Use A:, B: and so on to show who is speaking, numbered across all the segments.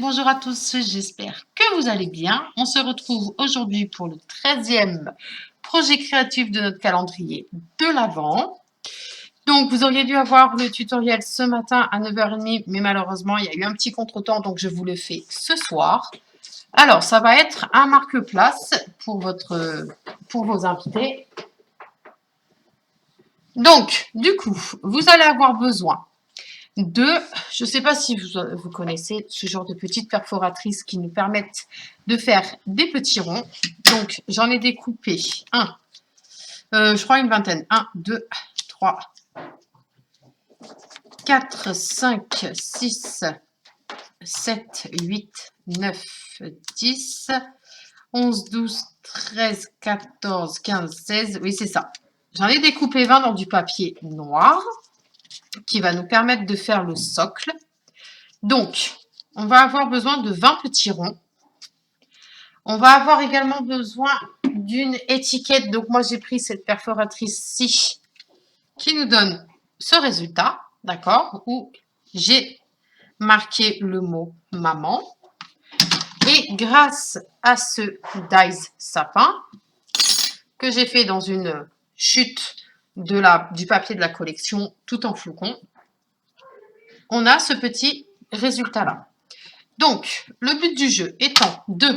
A: bonjour à tous, j'espère que vous allez bien. On se retrouve aujourd'hui pour le 13e projet créatif de notre calendrier de l'Avent. Donc, vous auriez dû avoir le tutoriel ce matin à 9h30, mais malheureusement, il y a eu un petit contretemps, donc je vous le fais ce soir. Alors, ça va être un marque-place pour vos invités. Donc, du coup, vous allez avoir besoin je ne sais pas si vous connaissez ce genre de petites perforatrices qui nous permettent de faire des petits ronds. Donc, j'en ai découpé je crois une vingtaine. 1, 2, 3, 4, 5, 6, 7, 8, 9, 10, 11, 12, 13, 14, 15, 16. Oui, c'est ça. J'en ai découpé 20 dans du papier noir qui va nous permettre de faire le socle. Donc, on va avoir besoin de 20 petits ronds. On va avoir également besoin d'une étiquette. Donc, moi, j'ai pris cette perforatrice-ci qui nous donne ce résultat, d'accord, où j'ai marqué le mot maman. Et grâce à ce dies sapin que j'ai fait dans une chute du papier de la collection tout en flocon, on a ce petit résultat-là. Donc, le but du jeu étant de,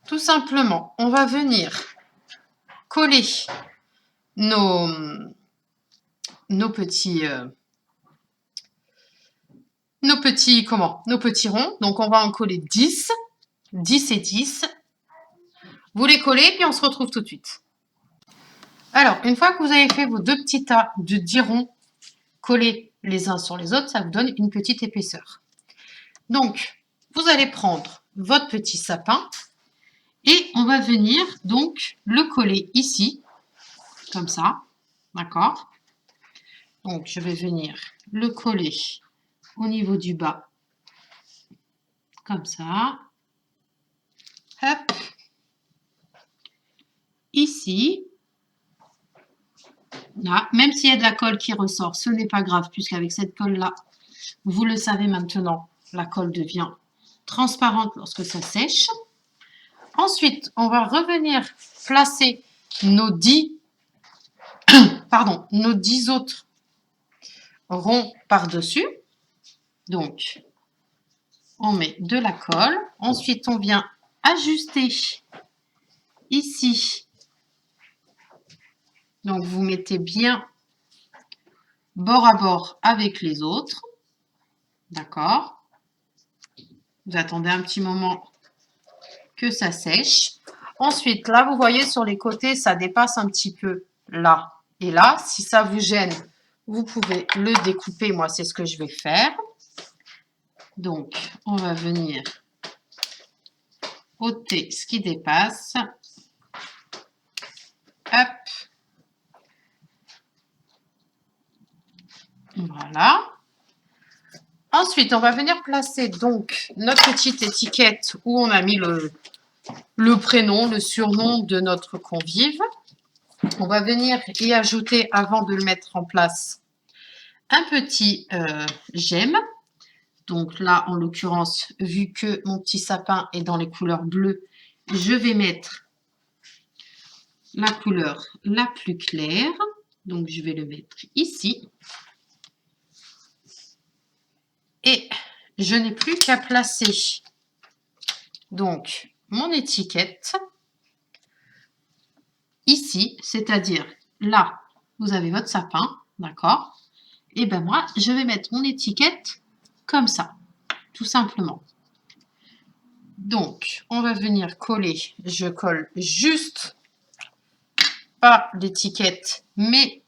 A: tout simplement, on va venir coller nos petits ronds. Donc, on va en coller 10, 10 et 10. Vous les collez, puis on se retrouve tout de suite. Alors, une fois que vous avez fait vos deux petits tas de 10 ronds collés les uns sur les autres, ça vous donne une petite épaisseur. Donc, vous allez prendre votre petit sapin et on va venir donc le coller ici, comme ça, d'accord? Donc, je vais venir le coller au niveau du bas, comme ça. Hop. Ici. Là, même s'il y a de la colle qui ressort, ce n'est pas grave, puisqu'avec cette colle-là, vous le savez maintenant, la colle devient transparente lorsque ça sèche. Ensuite, on va revenir placer nos 10 autres ronds par-dessus. Donc, on met de la colle. Ensuite, on vient ajuster ici. Donc, vous mettez bien bord à bord avec les autres. D'accord? Vous attendez un petit moment que ça sèche. Ensuite, là, vous voyez sur les côtés, ça dépasse un petit peu là et là. Si ça vous gêne, vous pouvez le découper. Moi, c'est ce que je vais faire. Donc, on va venir ôter ce qui dépasse. Hop. Voilà. Ensuite, on va venir placer donc notre petite étiquette où on a mis le prénom, le surnom de notre convive. On va venir y ajouter, avant de le mettre en place, un petit j'aime. Donc là, en l'occurrence, vu que mon petit sapin est dans les couleurs bleues, je vais mettre la couleur la plus claire. Donc, je vais le mettre ici. Et je n'ai plus qu'à placer donc mon étiquette ici, c'est-à-dire là, vous avez votre sapin, d'accord? Et ben moi, je vais mettre mon étiquette comme ça, tout simplement. Donc, on va venir coller. Je colle juste pas l'étiquette, mais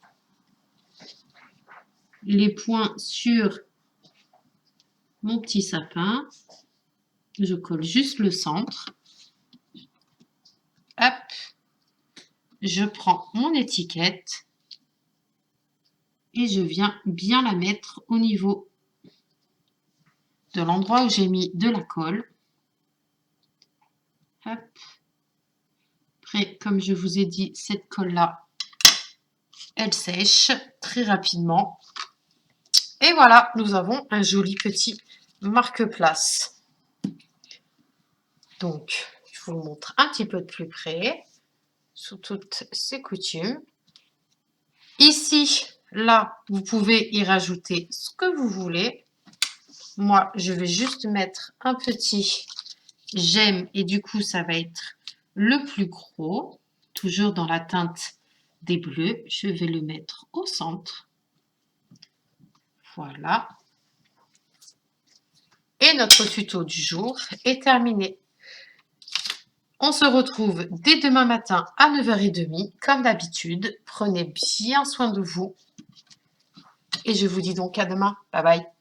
A: les points sur mon petit sapin. Je colle juste le centre. Hop. Je prends mon étiquette et je viens bien la mettre au niveau de l'endroit où j'ai mis de la colle. Hop. Après, comme je vous ai dit, cette colle-là, elle sèche très rapidement. Et voilà, nous avons un joli petit marque-place. Donc, je vous le montre un petit peu de plus près, sous toutes ses coutumes. Ici, là, vous pouvez y rajouter ce que vous voulez. Moi, je vais juste mettre un petit j'aime et du coup, ça va être le plus gros, toujours dans la teinte des bleus. Je vais le mettre au centre. Voilà. Et notre tuto du jour est terminé. On se retrouve dès demain matin à 9h30, comme d'habitude. Prenez bien soin de vous. Et je vous dis donc à demain. Bye bye.